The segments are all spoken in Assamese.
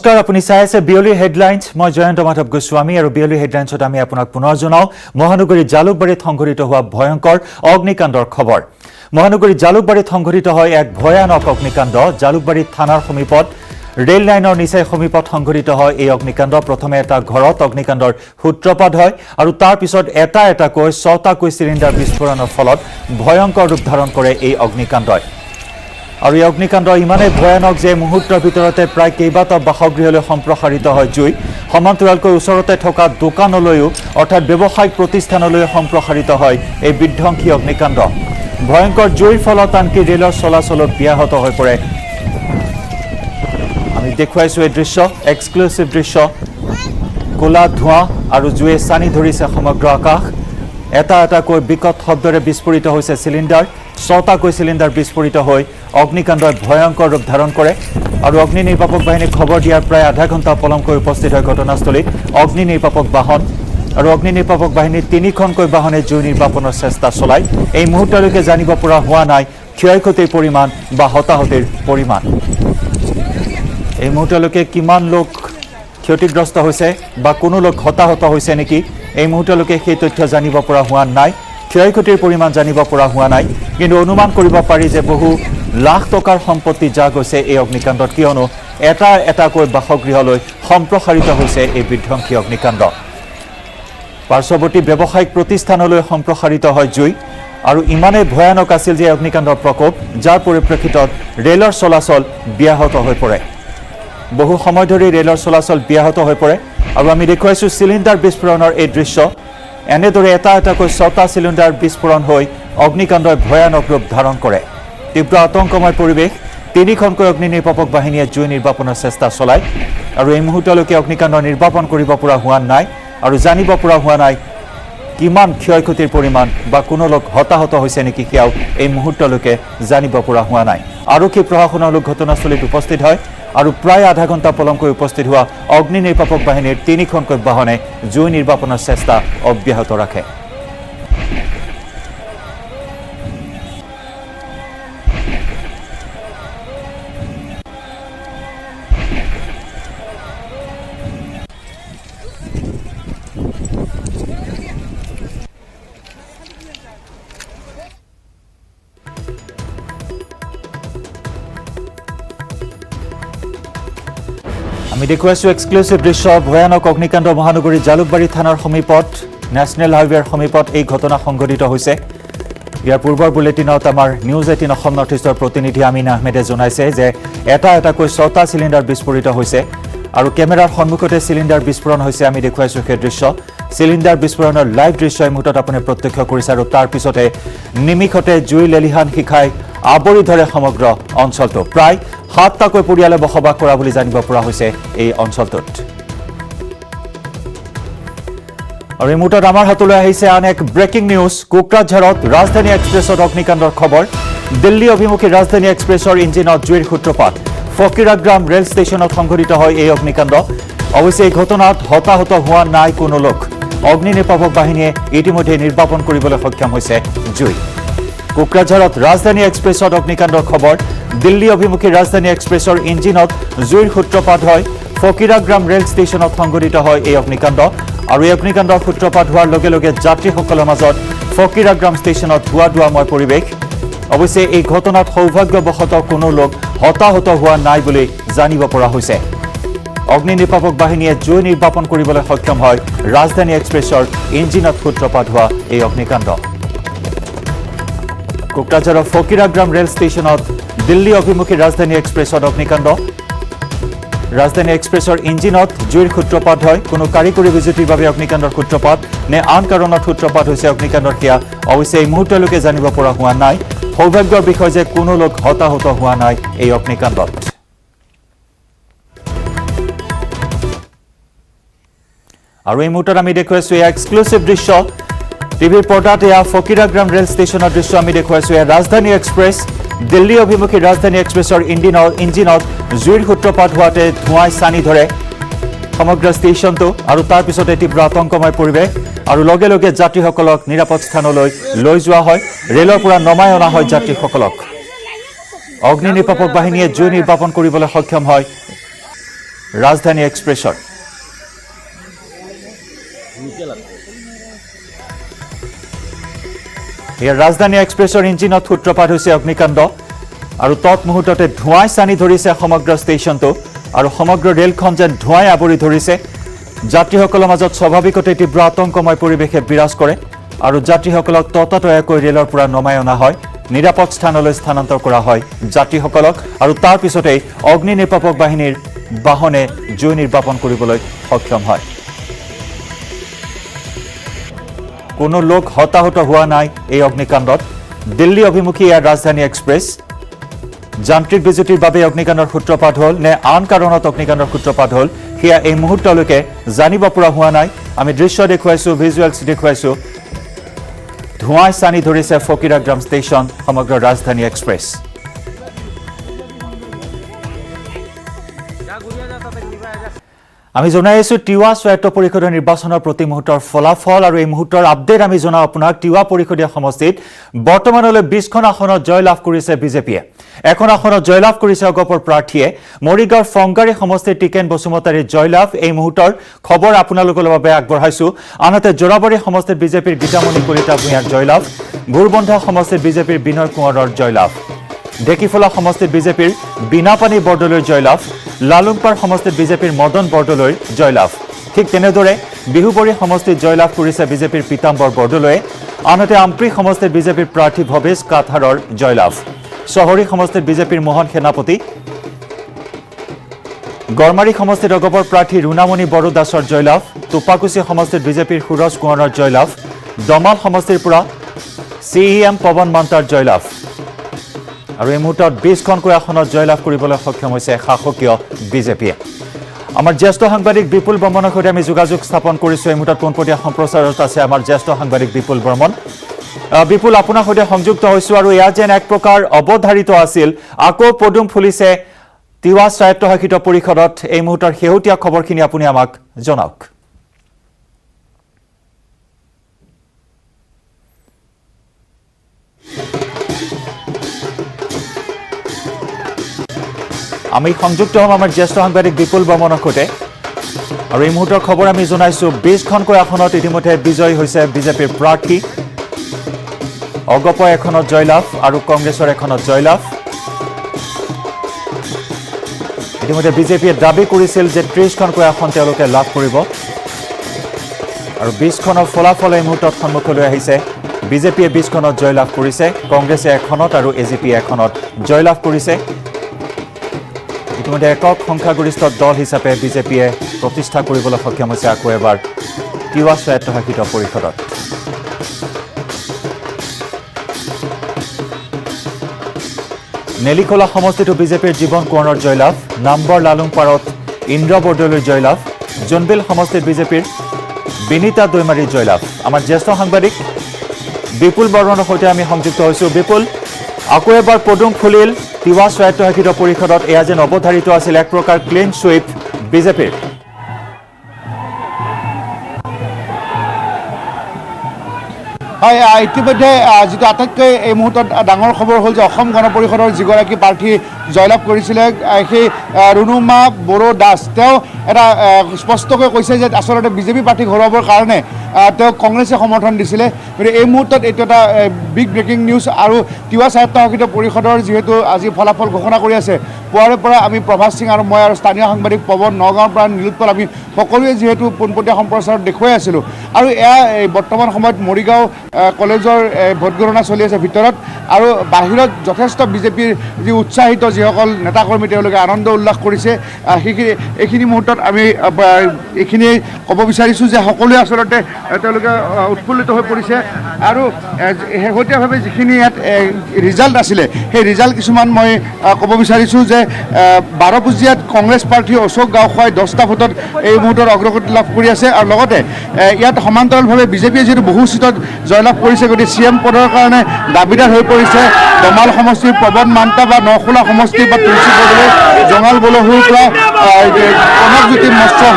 নমস্কাৰ আপুনি চাই আছে বিয়লি হেডলাইন্স মই জয়ন্ত মাধৱ গোস্বামী আৰু বিয়লি হেডলাইন্সত আমি আপোনাক পুনৰ জনাও মহানগৰী জালুকবাৰীত সংঘটিত হোৱা ভয়ংকৰ অগ্নিকাণ্ডৰ খবৰ মহানগৰী জালুকবাৰীত সংঘটিত হয় এক ভয়ানক অগ্নিকাণ্ড জালুকবাৰী থানাৰ সমীপত ৰেল লাইনৰ নিচেই সমীপত সংঘটিত হয় এই অগ্নিকাণ্ড প্ৰথমে এটা ঘৰত অগ্নিকাণ্ডৰ সূত্ৰপাত হয় আৰু তাৰ পিছত এটাকৈ ছটাকৈ চিলিণ্ডাৰ বিস্ফোৰণৰ ফলত ভয়ংকৰ ৰূপ ধাৰণ কৰে এই অগ্নিকাণ্ডই আৰু এই অগ্নিকাণ্ড ইমানেই ভয়ানক যে মুহূৰ্তৰ ভিতৰতে প্ৰায় কেইবাটাও বাসগৃহলৈ সম্প্ৰসাৰিত হয় জুই সমান্তৰালকৈ ওচৰতে থকা দোকানলৈও অৰ্থাৎ ব্যৱসায়িক প্ৰতিষ্ঠানলৈ সম্প্ৰসাৰিত হয় এই বিধ্বংসী অগ্নিকাণ্ড ভয়ংকৰ জুইৰ ফলত আনকি ৰেলৰ চলাচল ব্যাহত হৈ পৰে আমি দেখুৱাইছো এই দৃশ্য এক্সক্লুসিভ দৃশ্য কোলা ধোঁৱা আৰু জুয়ে সানি ধৰিছে সমগ্ৰ আকাশ এটাকৈ বিকট শব্দৰে বিস্ফোৰিত হৈছে চিলিণ্ডাৰ ছটাকৈ চিলিণ্ডাৰ বিস্ফোৰিত হৈ অগ্নিকাণ্ডই ভয়ংকৰ ৰূপ ধাৰণ কৰে আৰু অগ্নি নিৰ্বাপক বাহিনীক খবৰ দিয়াৰ প্ৰায় আধা ঘণ্টা পলমকৈ উপস্থিত হয় ঘটনাস্থলীত অগ্নি নিৰ্বাপক বাহন আৰু অগ্নি নিৰ্বাপক বাহিনীৰ তিনিখনকৈ বাহনে জুই নিৰ্বাপনৰ চেষ্টা চলায় এই মুহূৰ্তলৈকে জানিব পৰা হোৱা নাই ক্ষয়ক্ষতিৰ পৰিমাণ বা হতাহতিৰ পৰিমাণ এই মুহূৰ্তলৈকে কিমান লোক ক্ষতিগ্ৰস্ত হৈছে বা কোনো লোক হতাহত হৈছে নেকি এই মুহূৰ্তলৈকে সেই তথ্য জানিব পৰা হোৱা নাই ক্ষয়ক্ষতিৰ পৰিমাণ জানিব পৰা হোৱা নাই কিন্তু অনুমান কৰিব পাৰি যে বহু লাখ টকাৰ সম্পত্তি যা গৈছে এই অগ্নিকাণ্ডত কিয়নো এটাকৈ বাসগৃহলৈ সম্প্ৰসাৰিত হৈছে এই বিধ্বংসী অগ্নিকাণ্ড পাৰ্শ্বৱৰ্তী ব্যৱসায়িক প্ৰতিষ্ঠানলৈ সম্প্ৰসাৰিত হয় জুই আৰু ইমানেই ভয়ানক আছিল যে অগ্নিকাণ্ডৰ প্ৰকোপ যাৰ পৰিপ্ৰেক্ষিতত ৰেলৰ চলাচল ব্যাহত হৈ পৰে বহু সময় ধৰি ৰেলৰ চলাচল ব্যাহত হৈ পৰে আৰু আমি দেখুৱাইছো চিলিণ্ডাৰ বিস্ফোৰণৰ এই দৃশ্য এনেদৰে এটাকৈ ছটা চিলিণ্ডাৰ বিস্ফোৰণ হৈ অগ্নিকাণ্ডই ভয়ানক ৰূপ ধাৰণ কৰে তীব্ৰ আতংকময় পৰিৱেশ তিনিখনকৈ অগ্নি নিৰ্বাপক বাহিনীয়ে জুই নিৰ্বাপনৰ চেষ্টা চলায় আৰু এই মুহূৰ্তলৈকে অগ্নিকাণ্ড নিৰ্বাপন কৰিব পৰা হোৱা নাই আৰু জানিব পৰা হোৱা নাই কিমান ক্ষয়ক্ষতিৰ পৰিমাণ বা কোনো লোক হতাহত হৈছে নেকি সেয়াও এই মুহূৰ্তলৈকে জানিব পৰা হোৱা নাই আৰক্ষী প্ৰশাসনৰ লোক ঘটনাস্থলীত উপস্থিত হয় আৰু প্ৰায় আধা ঘণ্টা পলমকৈ উপস্থিত হোৱা অগ্নি নিৰ্বাপক বাহিনীৰ তিনিখনকৈ বাহনে জুই নিৰ্বাপনৰ চেষ্টা অব্যাহত ৰাখে আমি দেখুৱাইছো এক্সক্লুসিভ দৃশ্য ভয়ানক অগ্নিকাণ্ড মহানগৰী জালুকবাৰী থানাৰ সমীপত নেশ্যনেল হাইৱেৰ সমীপত এই ঘটনা সংঘটিত হৈছে ইয়াৰ পূৰ্বৰ বুলেটিনত আমাৰ নিউজ 18 অসম নৰ্থ ইষ্টৰ প্ৰতিনিধি আমিন আহমেদে জনাইছে যে এটাকৈ ছটা চিলিণ্ডাৰ বিস্ফোৰিত হৈছে আৰু কেমেৰাৰ সন্মুখতে চিলিণ্ডাৰ বিস্ফোৰণ হৈছে আমি দেখুৱাইছো সেই দৃশ্য চিলিণ্ডাৰ বিস্ফোৰণৰ লাইভ দৃশ্য এই মুহূৰ্তত আপুনি প্ৰত্যক্ষ কৰিছে আৰু তাৰ পিছতে নিমিষতে জুই লেলিহান শিখাই আবৰি ধৰে সমগ্ৰ অঞ্চলটো প্ৰায় 7টাকৈ পৰিয়ালে বসবাস কৰা বুলি জানিব পৰা হৈছে এই অঞ্চলটোত আৰু এই মুহূৰ্তত আমাৰ হাতলৈ আহিছে আন এক ব্ৰেকিং নিউজ কোকৰাঝাৰত ৰাজধানী এক্সপ্ৰেছৰ অগ্নিকাণ্ডৰ খবৰ দিল্লী অভিমুখী ৰাজধানী এক্সপ্ৰেছৰ ইঞ্জিনত জুইৰ সূত্ৰপাত ফকিৰাগ্ৰাম ৰেল ষ্টেচনত সংঘটিত হয় এই অগ্নিকাণ্ড অৱশ্যে এই ঘটনাত হতাহত হোৱা নাই কোনো লোক অগ্নি নিৰ্বাপক বাহিনীয়ে ইতিমধ্যে নিৰ্বাপন কৰিবলৈ সক্ষম হৈছে জুই কোকৰাঝাৰত ৰাজধানী এক্সপ্ৰেছৰ অগ্নিকাণ্ডৰ খবৰ দিল্লী অভিমুখী ৰাজধানী এক্সপ্ৰেছৰ ইঞ্জিনত জুইৰ সূত্ৰপাত হয় ফকিৰাগ্ৰাম ৰেল ষ্টেচনত সংঘটিত হয় এই অগ্নিকাণ্ড আৰু এই অগ্নিকাণ্ডৰ সূত্ৰপাত হোৱাৰ লগে লগে যাত্ৰীসকলৰ মাজত ফকিৰাগ্ৰাম ষ্টেচনত ধোঁৱা-ধোঁৱাময় পৰিৱেশ অৱশ্যে এই ঘটনাত সৌভাগ্যবশতঃ কোনো লোক হতাহত হোৱা নাই বুলি জানিব পৰা হৈছে অগ্নি নিৰ্বাপক বাহিনীয়ে জুই নিৰ্বাপন কৰিবলৈ সক্ষম হয় ৰাজধানী এক্সপ্ৰেছৰ ইঞ্জিনত সূত্ৰপাত হোৱা এই অগ্নিকাণ্ড কোকৰাঝাৰৰ ফকিৰাগ্ৰাম ৰেল ষ্টেচনত দিল্লী অভিমুখী ৰাজধানী এক্সপ্ৰেছৰ অগ্নিকাণ্ড ৰাজধানী এক্সপ্ৰেছৰ ইঞ্জিনত জুইৰ সূত্ৰপাত হয় কোনো কাৰিকৰী বিজুতিৰ বাবে অগ্নিকাণ্ডৰ সূত্ৰপাত নে আন কাৰণত সূত্ৰপাত হৈছে অগ্নিকাণ্ডৰ সেয়া অৱশ্যে এই মুহূৰ্তলৈকে জানিব পৰা হোৱা নাই সৌভাগ্যৰ বিষয় যে কোনো লোক হতাহত হোৱা নাই এই অগ্নিকাণ্ডত আৰু এই মুহূৰ্তত আমি দেখুৱাইছো এই এক্সক্লুসিভ দৃশ্য টিভিৰ পৰ্দাত এয়া ফকিৰাগ্ৰাম ৰেল ষ্টেচনৰ দৃশ্য আমি দেখুৱাইছো এয়া ৰাজধানী এক্সপ্ৰেছ দিল্লী অভিমুখী ৰাজধানী এক্সপ্ৰেছৰ ইঞ্জিনত জুইৰ সূত্ৰপাত হোৱাতে ধোঁৱাই সানি ধৰে সমগ্ৰ ষ্টেচনটো আৰু তাৰ পিছতে তীব্ৰ আতংকময় পৰিৱেশ আৰু লগে লগে যাত্ৰীসকলক নিৰাপদ স্থানলৈ লৈ যোৱা হয় ৰেলৰ পৰা নমাই অনা হয় যাত্ৰীসকলক অগ্নি নিৰ্বাপক বাহিনীয়ে জুই নিৰ্বাপন কৰিবলৈ সক্ষম হয় ৰাজধানী এক্সপ্ৰেছৰ ইয়াৰ ৰাজধানী এক্সপ্ৰেছৰ ইঞ্জিনত সূত্ৰপাত হৈছে অগ্নিকাণ্ড আৰু তৎমুহূৰ্ততে ধোঁৱাই চানি ধৰিছে সমগ্ৰ ষ্টেচনটো আৰু সমগ্ৰ ৰেলখন যেন ধোঁৱাই আৱৰি ধৰিছে যাত্ৰীসকলৰ মাজত স্বাভাৱিকতে তীব্ৰ আতংকময় পৰিৱেশে বিৰাজ কৰে আৰু যাত্ৰীসকলক ততাতয়াকৈ ৰেলৰ পৰা নমাই অনা হয় নিৰাপদ স্থানলৈ স্থানান্তৰ কৰা হয় যাত্ৰীসকলক আৰু তাৰ পিছতেই অগ্নি নিৰ্বাপক বাহিনীৰ বাহনে জুই নিৰ্বাপন কৰিবলৈ সক্ষম হয় কোনো লোক হতাহত হোৱা নাই এই অগ্নিকাণ্ডত দিল্লী অভিমুখী এয়াৰ ৰাজধানী এক্সপ্ৰেছ যান্ত্ৰিক বিজুতিৰ বাবে অগ্নিকাণ্ডৰ সূত্ৰপাত হ'ল নে আন কাৰণত অগ্নিকাণ্ডৰ সূত্ৰপাত হ'ল সেয়া এই মুহূৰ্তলৈকে জানিব পৰা হোৱা নাই আমি দৃশ্য দেখুৱাইছো ভিজুৱেলছ দেখুৱাইছো ধোঁৱাই চানি ধৰিছে ফকিৰাগ্ৰাম ষ্টেচন সমগ্ৰ ৰাজধানী এক্সপ্ৰেছ আমি জনাই আছো টিৱা স্বায়ত্ত পৰিষদৰ নিৰ্বাচনৰ প্ৰতি মুহূৰ্তৰ ফলাফল আৰু এই মুহূৰ্তৰ আপডেট আমি জনাও আপোনাক টিৱা পৰিষদীয় সমষ্টিত বৰ্তমানলৈ 20খন আসনত জয়লাভ কৰিছে বিজেপিয়ে এখন আসনত জয়লাভ কৰিছে অগপৰ প্ৰাৰ্থীয়ে মৰিগাঁৱৰ ফংগাৰী সমষ্টিৰ টিকেন বসুমতাৰীৰ জয়লাভ এই মুহূৰ্তৰ খবৰ আপোনালোকৰ বাবে আগবঢ়াইছো আনহাতে জোৰাবাৰী সমষ্টিত বিজেপিৰ গীতামণি কলিতা ভূঞাৰ জয়লাভ ভুৰবন্ধা সমষ্টিত বিজেপিৰ বিনয় কোঁৱৰৰ জয়লাভ ঢেকিফলা সমষ্টিত বিজেপিৰ বিনাপানী বৰদলৈৰ জয়লাভ লালুংপাৰ সমষ্টিত বিজেপিৰ মদন বৰদলৈৰ জয়লাভ ঠিক তেনেদৰে বিহুবৰী সমষ্টিত জয়লাভ কৰিছে বিজেপিৰ পিতাম্বৰ বৰদলৈয়ে আনহাতে আমপ্ৰি সমষ্টিত বিজেপিৰ প্ৰাৰ্থী ভৱেশ কাথাৰৰ জয়লাভ চহৰী সমষ্টিত বিজেপিৰ মোহন সেনাপতি গড়মাৰী সমষ্টিত অগপৰ প্ৰাৰ্থী ৰুণামণি বড়োদাসৰ জয়লাভ টুপাকুচি সমষ্টিত বিজেপিৰ সুৰজ কোঁৱৰৰ জয়লাভ দমাল সমষ্টিৰ পৰা CEM পৱন মান্তাৰ জয়লাভ আৰু এই মুহূৰ্তত 20খনকৈ আসনত জয়লাভ কৰিবলৈ সক্ষম হৈছে শাসকীয় বিজেপিয়ে আমাৰ জ্যেষ্ঠ সাংবাদিক বিপুল বৰ্মনৰ সৈতে আমি যোগাযোগ স্থাপন কৰিছো এই মুহূৰ্তত পোনপটীয়া সম্প্ৰচাৰত আছে আমাৰ জ্যেষ্ঠ সাংবাদিক বিপুল বৰ্মন বিপুল আপোনাৰ সৈতে সংযুক্ত হৈছো আৰু এয়া যেন এক প্ৰকাৰ অৱধাৰিত আছিল আকৌ পদুম ফুলিছে টিৱা স্বায়ত্তশাসিত পৰিষদত এই মুহূৰ্তৰ শেহতীয়া খবৰখিনি আপুনি আমাক জনাওক আমি সংযুক্ত হম আমাৰ জ্যেষ্ঠ সাংবাদিক বিপুল বৰ্মনৰ সৈতে আৰু এই মুহূৰ্তৰ খবৰ আমি জনাইছো 20খনকৈ আসনত ইতিমধ্যে বিজয়ী হৈছে বিজেপিৰ প্ৰাৰ্থী অগপ এখনত জয়লাভ আৰু কংগ্ৰেছৰ এখনত জয়লাভ ইতিমধ্যে বিজেপিয়ে দাবী কৰিছিল যে 30খনকৈ আসন তেওঁলোকে লাভ কৰিব আৰু 20খনৰ ফলাফল এই মুহূৰ্তত সন্মুখলৈ আহিছে বিজেপিয়ে 20খনত জয়লাভ কৰিছে কংগ্ৰেছে এখনত আৰু এজিপি এখনত জয়লাভ কৰিছে ইতিমধ্যে একক সংখ্যাগৰিষ্ঠ দল হিচাপে বিজেপিয়ে প্ৰতিষ্ঠা কৰিবলৈ সক্ষম হৈছে আকৌ এবাৰ টিৱা স্বায়ত্তশাসিত পৰিষদত নেলিখোলা সমষ্টিতো বিজেপিৰ জীৱন কোঁৱৰৰ জয়লাভ নাম্বৰ লালুংপাৰত ইন্দ্ৰ বৰদলৈৰ জয়লাভ জোনবিল সমষ্টিত বিজেপিৰ বিনীতা দৈমাৰীৰ জয়লাভ আমাৰ জ্যেষ্ঠ সাংবাদিক বিপুল বৰ্মনৰ সৈতে আমি সংযুক্ত হৈছো বিপুল আকৌ এবাৰ পদুম ফুলিল টিৱা স্বায়ত্তশাসিত পৰিষদত এয়া যেন অৱধাৰিত আছিল এক প্ৰকাৰ ক্লিন সুইপ বিজেপিৰ হয় ইতিমধ্যে যেটা আটাইতকৈ এই মুহূৰ্তত ডাঙৰ খবৰ হ'ল যে অসম গণ পৰিষদৰ যিগৰাকী প্ৰাৰ্থী জয়লাভ কৰিছিলে সেই ৰুণুমা বড়ো দাস তেওঁ এটা স্পষ্টকৈ কৈছে যে আসলতে বিজেপি প্ৰাৰ্থী ঘূৰাবৰ কাৰণে তেওঁ কংগ্ৰেছে সমৰ্থন দিছিলে গতিকে এই মুহূৰ্তত এইটো এটা বিগ ব্ৰেকিং নিউজ আৰু টিৱা স্বায়ত্তশাসিত পৰিষদৰ যিহেতু আজি ফলাফল ঘোষণা কৰি আছে পুৱাৰে পৰা আমি প্ৰভাস সিং আৰু মই আৰু স্থানীয় সাংবাদিক পৱন নগাঁৱৰ পৰা নীলোৎপল আমি সকলোৱে যিহেতু পোনপটীয়া সম্প্ৰচাৰত দেখুৱাই আছিলোঁ আৰু এয়া বৰ্তমান সময়ত মৰিগাঁও কলেজৰ ভোটগণনা চলি আছে ভিতৰত আৰু বাহিৰত যথেষ্ট বিজেপিৰ যি উৎসাহিত যিসকল নেতাকৰ্মী তেওঁলোকে আনন্দ উল্লাস কৰিছে এইখিনি মুহূৰ্তত আমি এইখিনি ক'ব বিচাৰিছোঁ যে সকলোৱে আচলতে তেওঁলোকে উৎফুল্লিত হৈ পৰিছে আৰু শেহতীয়াভাৱে যিখিনি ইয়াত ৰিজাল্ট আছিলে সেই ৰিজাল্ট কিছুমান মই ক'ব বিচাৰিছোঁ যে 12 পুজিয়াত কংগ্ৰেছ প্ৰাৰ্থী অশোক গাঁওখোৱাই 10টা ভোটত এই মুহূৰ্তত অগ্ৰগতি লাভ কৰি আছে আৰু লগতে ইয়াত সমান্তৰালভাৱে বিজেপিয়ে যিহেতু বহু চিটত জয়লাভ কৰিছে গতিকে CM পদৰ কাৰণে দাবীদাৰ হৈ পৰিছে দমাল সমষ্টিৰ পৱন মান্তা বা নখোলা সমষ্টিৰ বা তুলসী বৰদলৈ জঙাল বলহুৰ পৰা কনকজ্যোতি মষ্ট্ৰং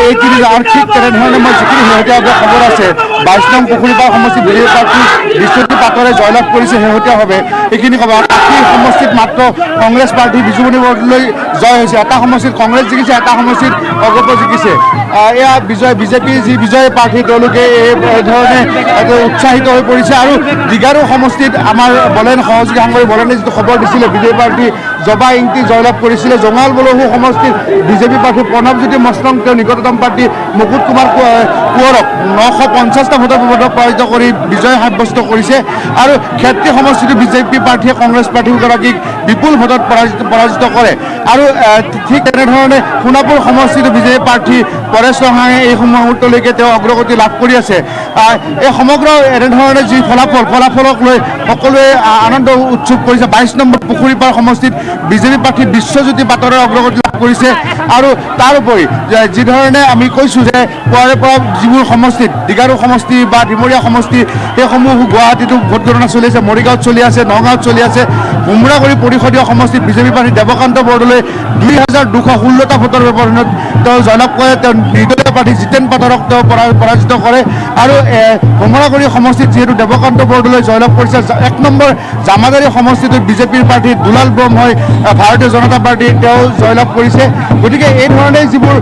এইখিনি আৰু ঠিক তেনেধৰণে মই যিখিনি শেহতীয়াভাৱে খবৰ আছে 22 নং পুখুৰীপাৰ সমষ্টিত বিজেপি প্ৰাৰ্থী বিশ্বজিত পাটৰে জয়লাভ কৰিছে শেহতীয়াভাৱে এইখিনি খবৰ বাকী সমষ্টিত মাত্ৰ কংগ্ৰেছ প্ৰাৰ্থী বিজুমণি বৰদলৈ জয় হৈছে এটা সমষ্টিত কংগ্ৰেছ জিকিছে এটা সমষ্টিত অগপ জিকিছে এয়া বিজেপিৰ যি বিজয় প্ৰাৰ্থী তেওঁলোকে এই ধৰণে উৎসাহিত হৈ পৰিছে আৰু দীঘাৰু সমষ্টিত আমাৰ বলেন সহযোগী সাংবাদিক বলেনে যিটো খবৰ দিছিলে বিজেপি প্ৰাৰ্থী জবা ইংতি জয়লাভ কৰিছিলে জঙাল বলহু সমষ্টিত বিজেপি প্ৰাৰ্থী প্ৰণৱজ্যোতি মষ্ট্ৰং তেওঁ নিকটতম প্ৰাৰ্থী মুকুট কুমাৰ কোঁৱৰক 950টা ভোটৰ ব্যৱধানত পৰাজিত কৰি বিজয় সাব্যস্ত কৰিছে আৰু ক্ষেত্ৰী সমষ্টিটো বিজেপি প্ৰাৰ্থীয়ে কংগ্ৰেছ প্ৰাৰ্থীগৰাকীক বিপুল ভোটত পৰাজিত কৰে আৰু ঠিক তেনেধৰণে সোণাপুৰ সমষ্টিটো বিজেপি প্ৰাৰ্থী পৰেশ ৰঙাঙে এই মুহূৰ্তলৈকে তেওঁ অগ্ৰগতি লাভ কৰি আছে এই সমগ্ৰ এনেধৰণে যি ফলাফলক লৈ সকলোৱে আনন্দ উৎসুক কৰিছে 22 নম্বৰ পুখুৰীপাৰ সমষ্টিত বিজেপি প্ৰাৰ্থী বিশ্বজ্যোতি পাটৰে অগ্ৰগতি লাভ কৰিছে আৰু তাৰোপৰি যিধৰণে আমি কৈছোঁ যে পুৱাৰে পৰা যিবোৰ সমষ্টিত দীঘাৰু সমষ্টি বা ডিমৰীয়া সমষ্টি সেইসমূহ গুৱাহাটীতো ভোট গণনা চলি আছে মৰিগাঁৱত চলি আছে নগাঁৱত চলি আছে ভোমৰাগুৰি পৰিষদীয় সমষ্টিত বিজেপি প্ৰাৰ্থী দেৱকান্ত বৰদলৈ 2216টা ভোটৰ ব্যৱধানত তেওঁ জয়লাভ কৰে তেওঁ নিৰ্দলীয় প্ৰাৰ্থী জিতেন পাটৰক তেওঁ পৰাজিত কৰে আৰু ভোমৰাগুৰি সমষ্টিত যিহেতু দেৱকান্ত বৰদলৈ জয়লাভ কৰিছে 1 নম্বৰ জামাদাৰী সমষ্টিটোত বিজেপিৰ প্ৰাৰ্থী দুলাল ব্ৰহ্মই ভাৰতীয় জনতা পাৰ্টী তেওঁ জয়লাভ কৰিছে গতিকে এই ধৰণে যিবোৰ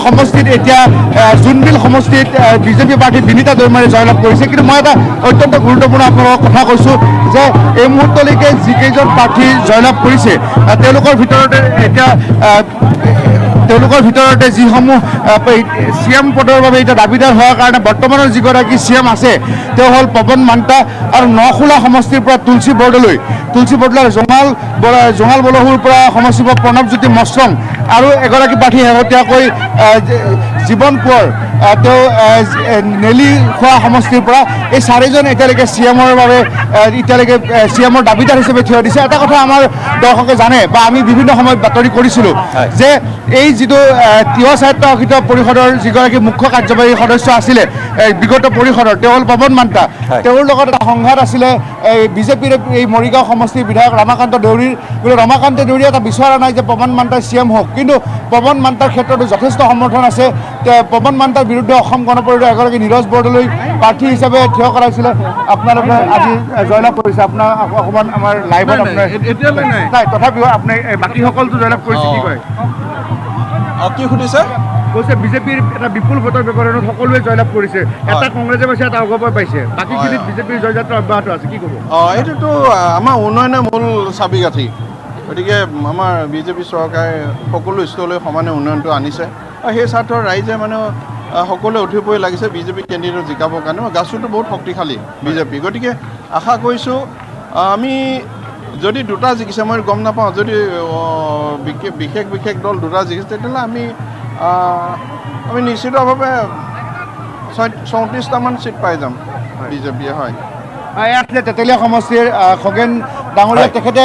সমষ্টিত এতিয়া জোনবিল সমষ্টিত বিজেপি প্ৰাৰ্থী বিনীতা দৈমাৰে জয়লাভ কৰিছে কিন্তু মই এটা অত্যন্ত গুৰুত্বপূৰ্ণ আপোনালোকক কথা কৈছোঁ যে এই মুহূৰ্তলৈকে যিকেইজন প্ৰাৰ্থী জয়লাভ কৰিছে তেওঁলোকৰ ভিতৰতে যিসমূহ CM পদৰ বাবে এতিয়া দাবীদাৰ হোৱাৰ কাৰণে বৰ্তমানৰ যিগৰাকী CM আছে তেওঁ হ'ল পৱন মান্তা আৰু নখোলা সমষ্টিৰ পৰা তুলসী বৰদলৈ জঙাল বলহুৰ পৰা সমষ্টিৰ পৰা প্ৰণৱজ্যোতি মষ্ট্ৰং আৰু এগৰাকী প্ৰাৰ্থী শেহতীয়াকৈ জীৱন কোঁৱৰ তেওঁ নেলি খোৱা সমষ্টিৰ পৰা এই চাৰিজন এতিয়ালৈকে CMৰ বাবে এতিয়ালৈকে CMৰ দাবীদাৰ হিচাপে থিয় দিছে এটা কথা আমাৰ দৰ্শকে জানে বা আমি বিভিন্ন সময়ত বাতৰি কৰিছিলোঁ যে এই যিটো তিৱা স্বায়ত্তশাসিত পৰিষদৰ যিগৰাকী মুখ্য কাৰ্যবাহী সদস্য আছিলে বিগত পৰিষদৰ তেওঁ হ'ল পৱন মান্তা তেওঁৰ লগত এটা সংঘাত আছিলে বিজেপিৰ এই মৰিগাঁও সমষ্টিৰ বিধায়ক ৰমাকান্ত দেউৰীৰ কিন্তু ৰমাকান্ত দেউৰীয়ে এটা বিচৰা নাই যে পৱন মান্তাই CM হওক কিন্তু পৱন মান্তাৰ ক্ষেত্ৰতো যথেষ্ট সমৰ্থন আছে পৱন মান্তাৰ বিৰুদ্ধে অসম গণ পৰিষদৰ এগৰাকী নীৰজ বৰদলৈ প্ৰাৰ্থী হিচাপে থিয় কৰাইছিলে আপোনালোকে আজি জয়লাভ কৰিছে আপোনাৰ অকণমান আমাৰ লাইভত আপোনাৰ নাই তথাপিও আপুনি বাকীসকলতো জয়লাভ কৰিছে কি কয় কি সুধিছে কৈছে বিজেপিৰ এটা বিপুল ভোটৰ ব্যৱধানত সকলোৱে জয়লাভ কৰিছে এটা কংগ্ৰেছে পাইছে এটা অগপই পাইছে বাকীখিনিত বিজেপিৰ জয়যাত্ৰা অব্যাহত আছে কি ক'ব এইটোতো আমাৰ উন্নয়নৰ মূল চাবিকাঠি গতিকে আমাৰ বিজেপি চৰকাৰে সকলো স্তৰলৈ সমানে উন্নয়নটো আনিছে আৰু সেই স্বাৰ্থৰ ৰাইজে মানে সকলোৱে উঠি পৰি লাগিছে বিজেপি কেণ্ডিডেট জিকাবৰ কাৰণে গাছটো বহুত শক্তিশালী বিজেপি গতিকে আশা কৰিছোঁ আমি যদি দুটা জিকিছে মই গম নাপাওঁ যদি বিশেষ দল দুটা জিকিছে তেতিয়াহ'লে আমি নিশ্চিতভাৱে 34টামান চিট পাই যাম বিজেপিয়ে হয় তেতেলীয়া সমষ্টিৰ খগেন ডাঙৰীয়া তেখেতে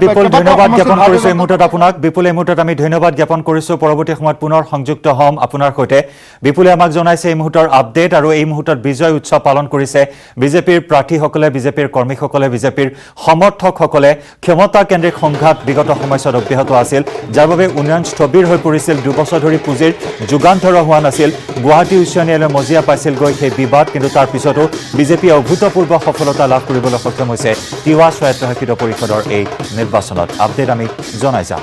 বিপুল ধন্যবাদ জ্ঞাপন কৰিছোঁ এই মুহূৰ্তত আপোনাক বিপুল এই মুহূৰ্তত আমি ধন্যবাদ জ্ঞাপন কৰিছোঁ পৰৱৰ্তী সময়ত পুনৰ সংযুক্ত হ'ম আপোনাৰ সৈতে বিপুলে আমাক জনাইছে এই মুহূৰ্তৰ আপডেট আৰু এই মুহূৰ্তত বিজয় উৎসৱ পালন কৰিছে বিজেপিৰ প্ৰাৰ্থীসকলে বিজেপিৰ কৰ্মীসকলে বিজেপিৰ সমৰ্থকসকলে ক্ষমতাকেন্দ্ৰিক সংঘাত বিগত সময়ছোৱাত অব্যাহত আছিল যাৰ বাবে উন্নয়ন স্থবিৰ হৈ পৰিছিল 2 বছৰ ধৰি পুঁজিৰ যোগান ধৰা হোৱা নাছিল গুৱাহাটী উচ্চ ন্যায়ালয়ে মজিয়া পাইছিলগৈ সেই বিবাদ কিন্তু তাৰ পিছতো বিজেপিয়ে অভূতপূৰ্ব সফলতা লাভ কৰিবলৈ সক্ষম হৈছে তিৱা স্বায়ত্তশাসিত পৰিষদৰ এই নিৰ্বাচনত আপডেট আমি জনাই যাম